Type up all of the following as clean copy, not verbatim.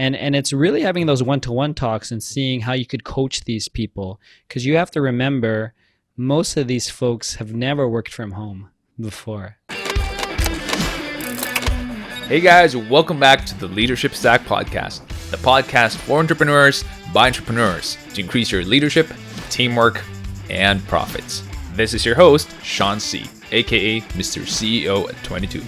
And it's really having those one-to-one talks and seeing how you could coach these people, because you have to remember most of these folks have never worked from home before. Hey guys, welcome back to the Leadership Stack Podcast, the podcast for entrepreneurs by entrepreneurs to increase your leadership, teamwork, and profits. This is your host, Sean C., aka Mr. CEO at 22.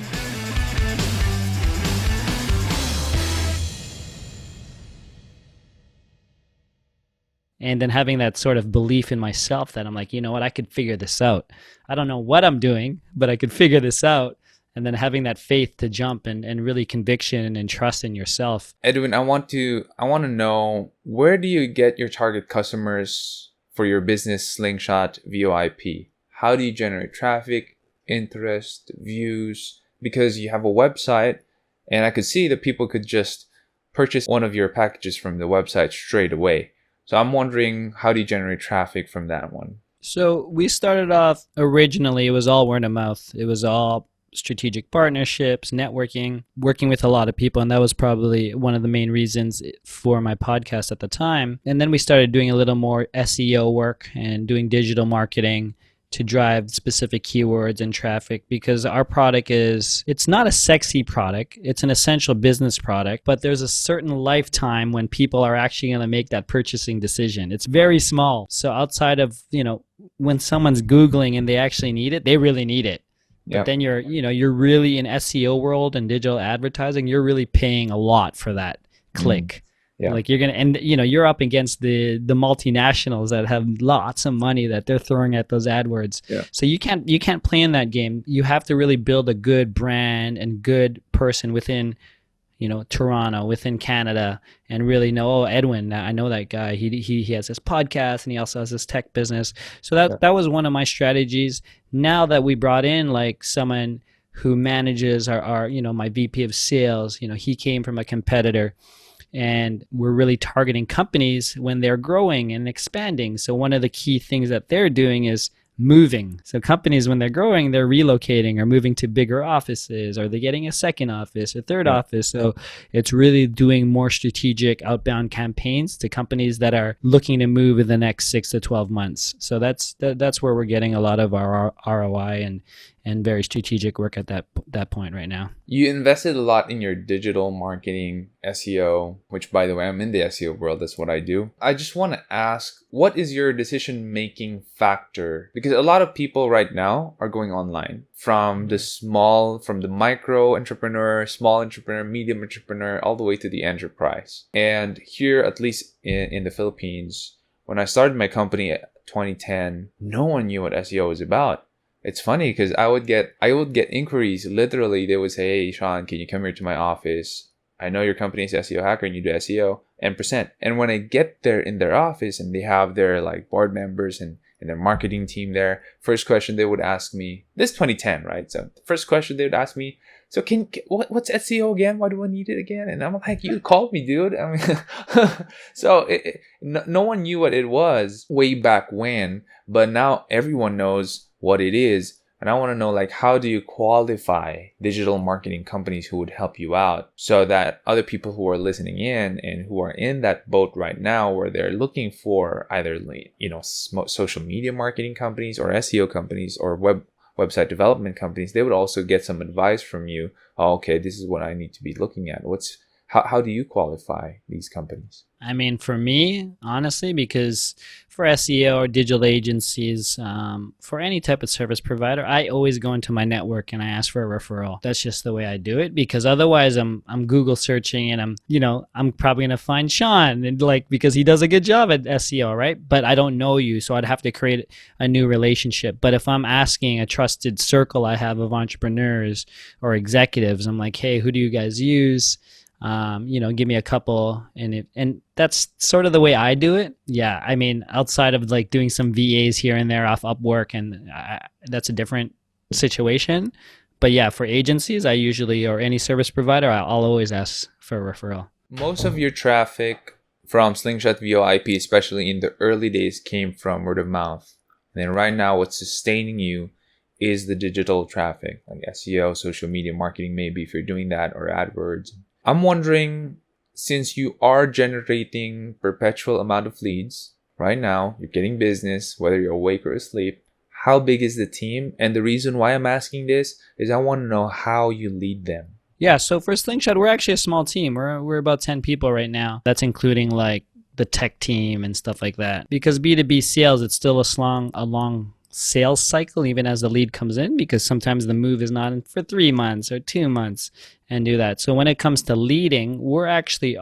And then having that sort of belief in myself that I'm like, you know what, I could figure this out. I don't know what I'm doing, but I could figure this out. And then having that faith to jump and really conviction and trust in yourself. Edwin, I want to know, where do you get your target customers for your business Slingshot VoIP? How do you generate traffic, interest, views? Because you have a website, and I could see that people could just purchase one of your packages from the website straight away. So I'm wondering, how do you generate traffic from that one? So we started off originally, it was all word of mouth. It was all strategic partnerships, networking, working with a lot of people. And that was probably one of the main reasons for my podcast at the time. And then we started doing a little more SEO work and doing digital marketing to drive specific keywords and traffic, because our product it's not a sexy product. It's an essential business product, but there's a certain lifetime when people are actually going to make that purchasing decision. It's very small. So outside of, when someone's Googling and they actually need it, they really need it. But then you're really in SEO world and digital advertising, you're really paying a lot for that click. Yeah. Like you're up against the multinationals that have lots of money that they're throwing at those AdWords. Yeah. So you can't play in that game. You have to really build a good brand and good person within, Toronto, within Canada, and really know, Edwin, I know that guy. He has this podcast and he also has this tech business. So that was one of my strategies. Now that we brought in like someone who manages our my VP of sales, he came from a competitor. And we're really targeting companies when they're growing and expanding. So one of the key things that they're doing is moving. So companies, when they're growing, they're relocating or moving to bigger offices, or they're getting a second office or third office. So it's really doing more strategic outbound campaigns to companies that are looking to move in the next 6 to 12 months. So that's where we're getting a lot of our ROI and very strategic work at that point right now. You invested a lot in your digital marketing, SEO, which, by the way, I'm in the SEO world. That's what I do. I just want to ask, what is your decision-making factor? Because a lot of people right now are going online, from the micro entrepreneur, small entrepreneur, medium entrepreneur, all the way to the enterprise. And here, at least in the Philippines, when I started my company at 2010, no one knew what SEO was about. It's funny because I would get inquiries. Literally, they would say, "Hey, Sean, can you come here to my office? I know your company is SEO Hacker and you do SEO and %." And when I get there in their office and they have their like board members and their marketing team there, first question they would ask me, this 2010, right? So the first question they would ask me, "So what's SEO again? Why do I need it again?" And I'm like, "You called me, dude." I mean, so no one knew what it was way back when, but now everyone knows what it is. And I want to know, like, how do you qualify digital marketing companies who would help you out, so that other people who are listening in and who are in that boat right now where they're looking for either social media marketing companies or SEO companies or website development companies, they would also get some advice from you. Oh, okay, this is what I need to be looking at. How do you qualify these companies? I mean, for me, honestly, because for SEO or digital agencies, for any type of service provider, I always go into my network and I ask for a referral. That's just the way I do it, because otherwise I'm Google searching and I'm probably going to find Sean, and because he does a good job at SEO, right? But I don't know you, so I'd have to create a new relationship. But if I'm asking a trusted circle I have of entrepreneurs or executives, I'm like, "Hey, who do you guys use? Give me a couple," and that's sort of the way I do it. Yeah, I mean, outside of like doing some VAs here and there off Upwork, and that's a different situation. But yeah, for agencies, I usually, or any service provider, I'll always ask for a referral. Most of your traffic from Slingshot VoIP, especially in the early days, came from word of mouth. And then right now, what's sustaining you is the digital traffic, like SEO, social media marketing, maybe if you're doing that, or AdWords. I'm wondering, since you are generating perpetual amount of leads right now, you're getting business, whether you're awake or asleep, how big is the team? And the reason why I'm asking this is I want to know how you lead them. Yeah, so for Slingshot, we're actually a small team. We're about 10 people right now. That's including like the tech team and stuff like that. Because B2B sales, it's still a long sales cycle even as the lead comes in, because sometimes the move is not in for 3 months or 2 months and do that. So when it comes to leading, we're actually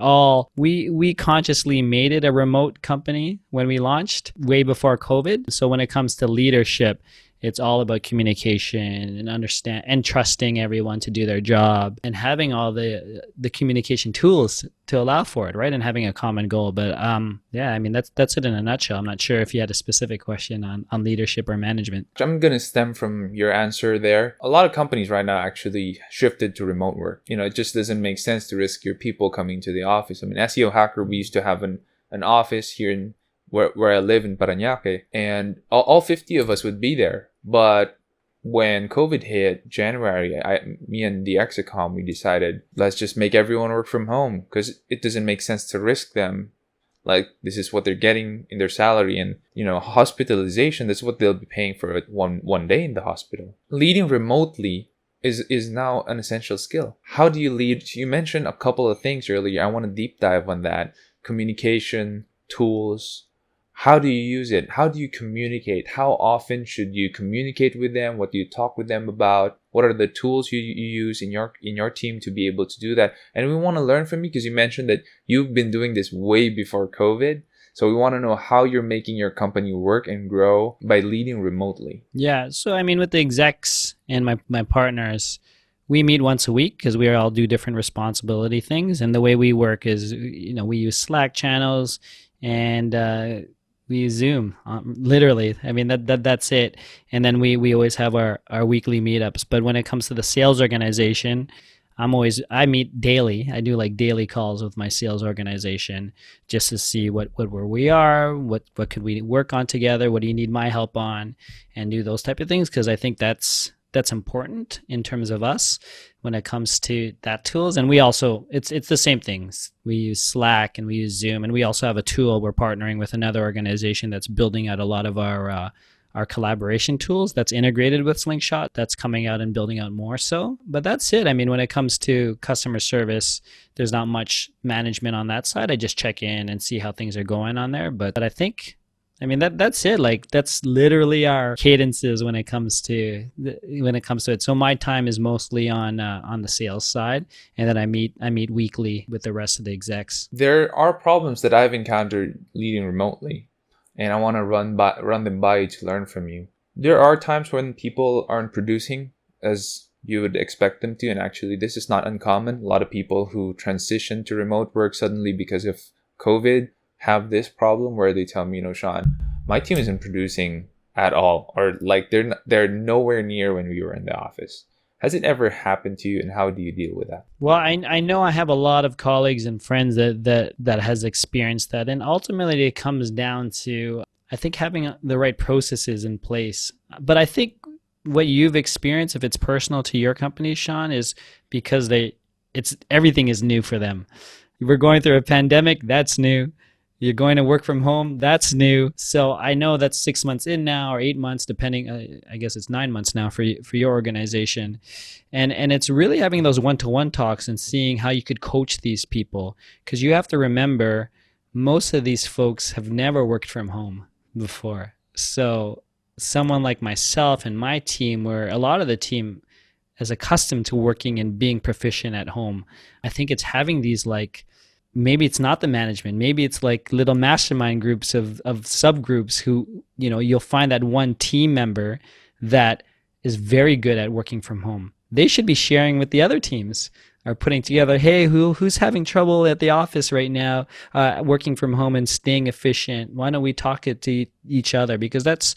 we consciously made it a remote company when we launched way before COVID. So when it comes to leadership, it's all about communication and understand and trusting everyone to do their job and having all the communication tools to allow for it, right? And having a common goal. But yeah, I mean that's it in a nutshell. I'm not sure if you had a specific question on leadership or management. I'm gonna stem from your answer there. A lot of companies right now actually shifted to remote work. It just doesn't make sense to risk your people coming to the office. I mean, SEO Hacker, we used to have an office here in where I live in Parañaque, and all 50 of us would be there. But when COVID hit January, me and the Exicom, we decided, let's just make everyone work from home, because it doesn't make sense to risk them. Like, this is what they're getting in their salary, and hospitalization, that's what they'll be paying for one day in the hospital. Leading remotely is now an essential skill. How do you lead? You mentioned a couple of things earlier. I want to deep dive on that. Communication, tools. How do you use it? How do you communicate? How often should you communicate with them? What do you talk with them about? What are the tools you use in your team to be able to do that? And we want to learn from you, because you mentioned that you've been doing this way before COVID. So we want to know how you're making your company work and grow by leading remotely. Yeah, so I mean, with the execs and my partners, we meet once a week because we all do different responsibility things. And the way we work is, we use Slack channels and we use Zoom, literally. I mean, that's it. And then we always have our weekly meetups. But when it comes to the sales organization, I meet daily. I do like daily calls with my sales organization just to see where we are, what could we work on together, what do you need my help on, and do those type of things, because I think that's important in terms of us when it comes to that tools. And we also, it's the same things. We use Slack and we use Zoom, and we also have a tool. We're partnering with another organization that's building out a lot of our collaboration tools that's integrated with Slingshot, that's coming out and building out more so. But that's it. I mean, when it comes to customer service, there's not much management on that side. I just check in and see how things are going on there. But I think, I mean, that's it. Like, that's literally our cadences when it comes to it. So my time is mostly on the sales side, and then I meet weekly with the rest of the execs. There are problems that I've encountered leading remotely, and I want to run them by you to learn from you. There are times when people aren't producing as you would expect them to, and actually this is not uncommon. A lot of people who transition to remote work suddenly because of COVID have this problem where they tell me, Sean, my team isn't producing at all, or like they're nowhere near when we were in the office. Has it ever happened to you, and how do you deal with that? Well, I know I have a lot of colleagues and friends that has experienced that, and ultimately it comes down to, I think, having the right processes in place. But I think what you've experienced, if it's personal to your company, Sean, is because everything is new for them. We're going through a pandemic, that's new. You're going to work from home, that's new. So I know that's 6 months in now, or 8 months, depending. I guess it's 9 months now for your organization. And it's really having those one-to-one talks and seeing how you could coach these people. Because you have to remember, most of these folks have never worked from home before. So someone like myself and my team, where a lot of the team is accustomed to working and being proficient at home, I think it's having these, like, maybe it's not the management, maybe it's like little mastermind groups of subgroups who, you'll find that one team member that is very good at working from home. They should be sharing with the other teams, or putting together, hey, who's having trouble at the office right now, working from home and staying efficient? Why don't we talk it to each other? Because that's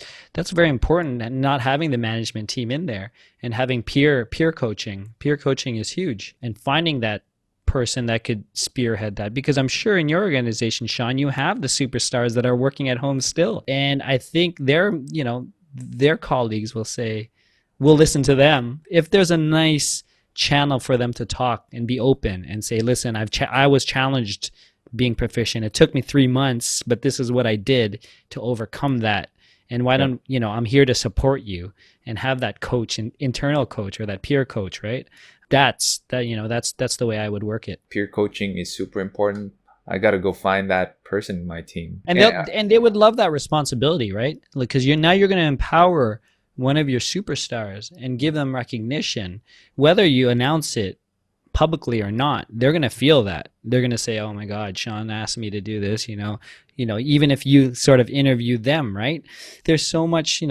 very important, and not having the management team in there, and having peer coaching. Peer coaching is huge, and finding that person that could spearhead that, because I'm sure in your organization, Sean, you have the superstars that are working at home still, and I think their colleagues will listen to them. If there's a nice channel for them to talk and be open and say, listen, I was challenged being proficient. It took me 3 months, but this is what I did to overcome that. And why don't, I'm here to support you, and have that coach, an internal coach or that peer coach, right? That's the way I would work it. Peer coaching is super important. I got to go find that person in my team. And they would love that responsibility, right? Because you're going to empower one of your superstars and give them recognition, whether you announce it publicly or not. They're going to feel that. They're going to say, oh my God, Sean asked me to do this, even if you sort of interview them, right? There's so much,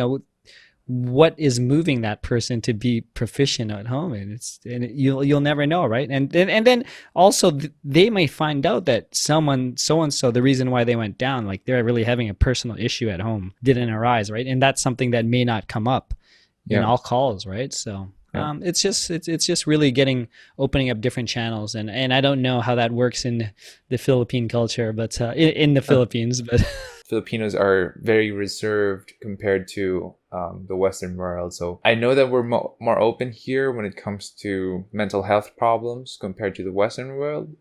what is moving that person to be proficient at home, and you'll never know, right? And then also they may find out that someone so-and-so, the reason why they went down, like they're really having a personal issue at home, didn't arise, right? And that's something that may not come up in all calls, right? So it's just really opening up different channels, and I don't know how that works in the Philippine culture, but in the Philippines, but Filipinos are very reserved compared to the Western world. So I know that we're more open here when it comes to mental health problems compared to the Western world.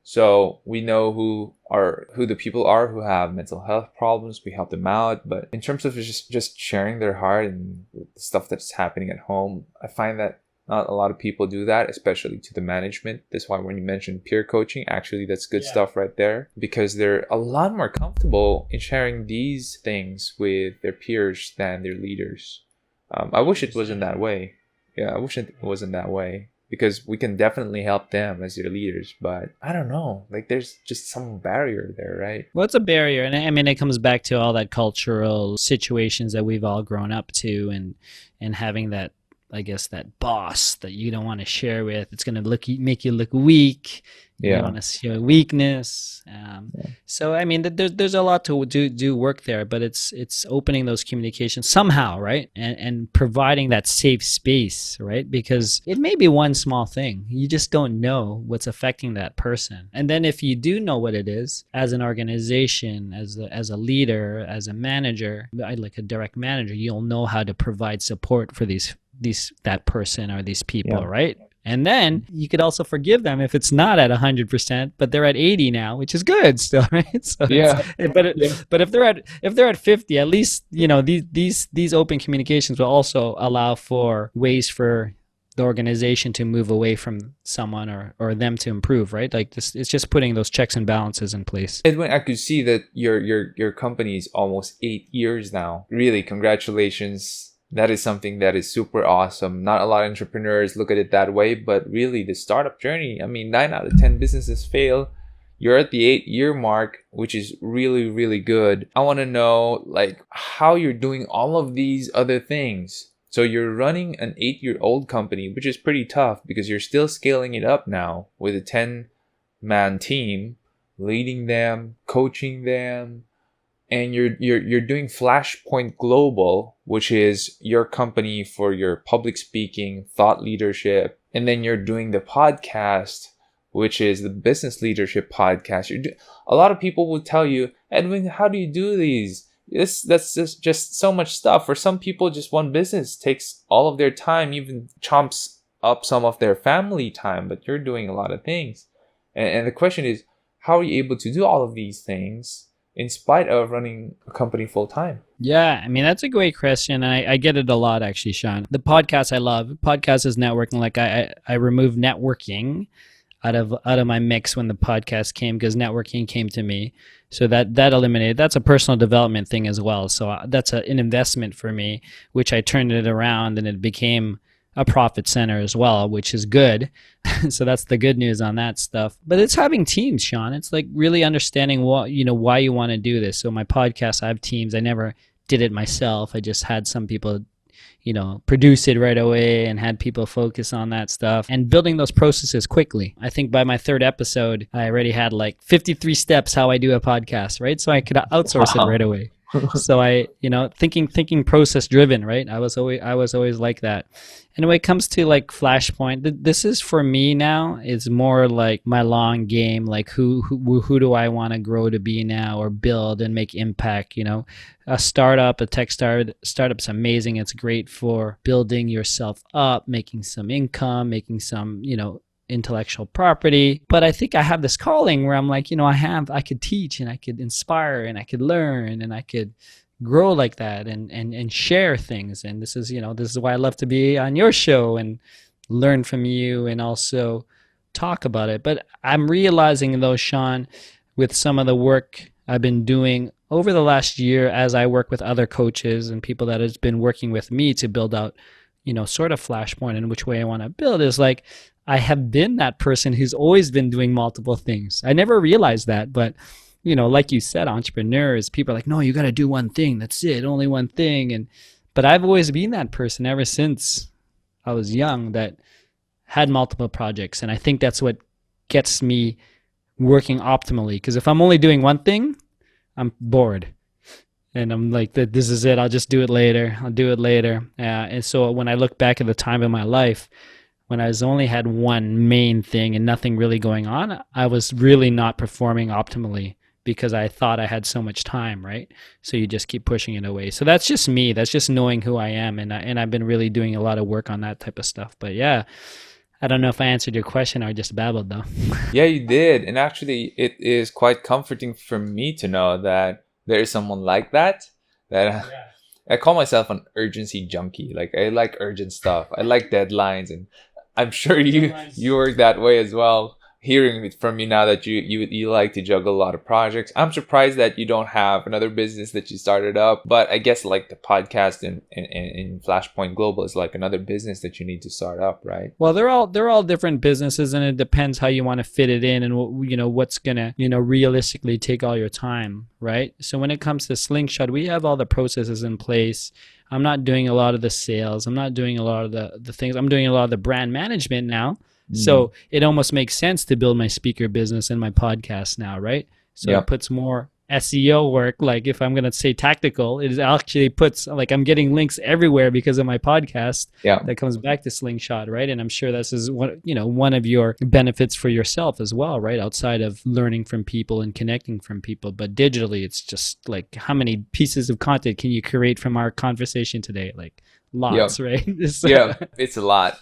So we know who the people are who have mental health problems. We help them out. But in terms of just sharing their heart and the stuff that's happening at home, I find that not a lot of people do that, especially to the management. That's why when you mentioned peer coaching, actually that's good stuff right there, because they're a lot more comfortable in sharing these things with their peers than their leaders. I wish it wasn't that way. Yeah, I wish it wasn't that way, because we can definitely help them as their leaders, but I don't know, like there's just some barrier there, right? Well, it's a barrier, and I mean it comes back to all that cultural situations that we've all grown up to, and having that, I guess, that boss that you don't want to share with. It's going to make you look weak. You don't want to show weakness. So I mean, there's a lot to do work there, but it's opening those communications somehow, right? And providing that safe space, right? Because it may be one small thing. You just don't know what's affecting that person. And then if you do know what it is, as an organization, as a leader, as a manager, like a direct manager, you'll know how to provide support for that person or these people, right? And then you could also forgive them if it's not at 100%, but they're at 80 now, which is good still, right? So but if they're at 50, at least these open communications will also allow for ways for the organization to move away from someone or them to improve, right? Like this, it's just putting those checks and balances in place. Edwin, I could see that your company is almost 8 years now. Really, congratulations. That is something that is super awesome. Not a lot of entrepreneurs look at it that way, but really the startup journey, I mean, 9 out of 10 businesses fail. You're at the 8-year mark, which is really, really good. I want to know like how you're doing all of these other things. So you're running an 8-year-old company, which is pretty tough because you're still scaling it up now with a 10-man team, leading them, coaching them. And you're doing Flashpoint Global, which is your company for your public speaking, thought leadership. And then you're doing the podcast, which is the business leadership podcast. A lot of people will tell you, Edwin, how do you do these? That's just so much stuff. For some people, just one business takes all of their time, even chomps up some of their family time, but you're doing a lot of things. And the question is, how are you able to do all of these things in spite of running a company full time? Yeah, I mean, that's a great question. And I get it a lot, actually, Sean. The podcast I love. Podcast is networking. Like I removed networking out of my mix when the podcast came, because networking came to me. So that eliminated. That's a personal development thing as well. So that's an investment for me, which I turned it around and it became a profit center as well, which is good. So that's the good news on that stuff. But it's having teams, Sean. It's like really understanding why you want to do this. So my podcast, I have teams. I never did it myself. I just had some people, produce it right away and had people focus on that stuff and building those processes quickly. I think by my 3rd episode, I already had like 53 steps how I do a podcast, right? So I could outsource it right away. So I, thinking process driven, right? I was always like that. And when it comes to like Flashpoint, this is for me now. It's more like my long game. Like who do I want to grow to be now, or build and make impact? A startup, a tech startup's amazing. It's great for building yourself up, making some income, making some, intellectual property. But I think I have this calling where I'm like, I could teach and I could inspire and I could learn and I could grow like that and share things. And this is why I love to be on your show and learn from you and also talk about it. But I'm realizing though, Sean, with some of the work I've been doing over the last year, as I work with other coaches and people that has been working with me to build out, sort of Flashpoint and which way I want to build, is like I have been that person who's always been doing multiple things. I never realized that, but like you said, entrepreneurs, people are like, no, you got to do one thing. That's it, only one thing. But I've always been that person ever since I was young that had multiple projects, and I think that's what gets me working optimally. Because if I'm only doing one thing, I'm bored. And I'm like, this is it. I'll just do it later. I'll do it later. And so when I look back at the time in my life, when I was only had one main thing and nothing really going on, I was really not performing optimally because I thought I had so much time, right? So you just keep pushing it away. So that's just me. That's just knowing who I am. And I've been really doing a lot of work on that type of stuff. But yeah, I don't know if I answered your question or just babbled though. Yeah, you did. And actually, it is quite comforting for me to know that there is someone like that. That I call myself an urgency junkie. Like I like urgent stuff. I like deadlines, and I'm sure you work that way as well. Hearing it from you now that you like to juggle a lot of projects. I'm surprised that you don't have another business that you started up. But I guess like the podcast in Flashpoint Global is like another business that you need to start up, right? Well, they're all different businesses, and it depends how you want to fit it in, and what's gonna realistically take all your time, right? So when it comes to Slingshot, we have all the processes in place. I'm not doing a lot of the sales. I'm not doing a lot of the things. I'm doing a lot of the brand management now. So it almost makes sense to build my speaker business and my podcast now, right? So it puts more SEO work. Like if I'm going to say tactical, it actually puts, like, I'm getting links everywhere because of my podcast. That comes back to Slingshot, right? And I'm sure this is one of your benefits for yourself as well, right? Outside of learning from people and connecting from people. But digitally, it's just like, how many pieces of content can you create from our conversation today? Like lots, right? Yeah, it's a lot.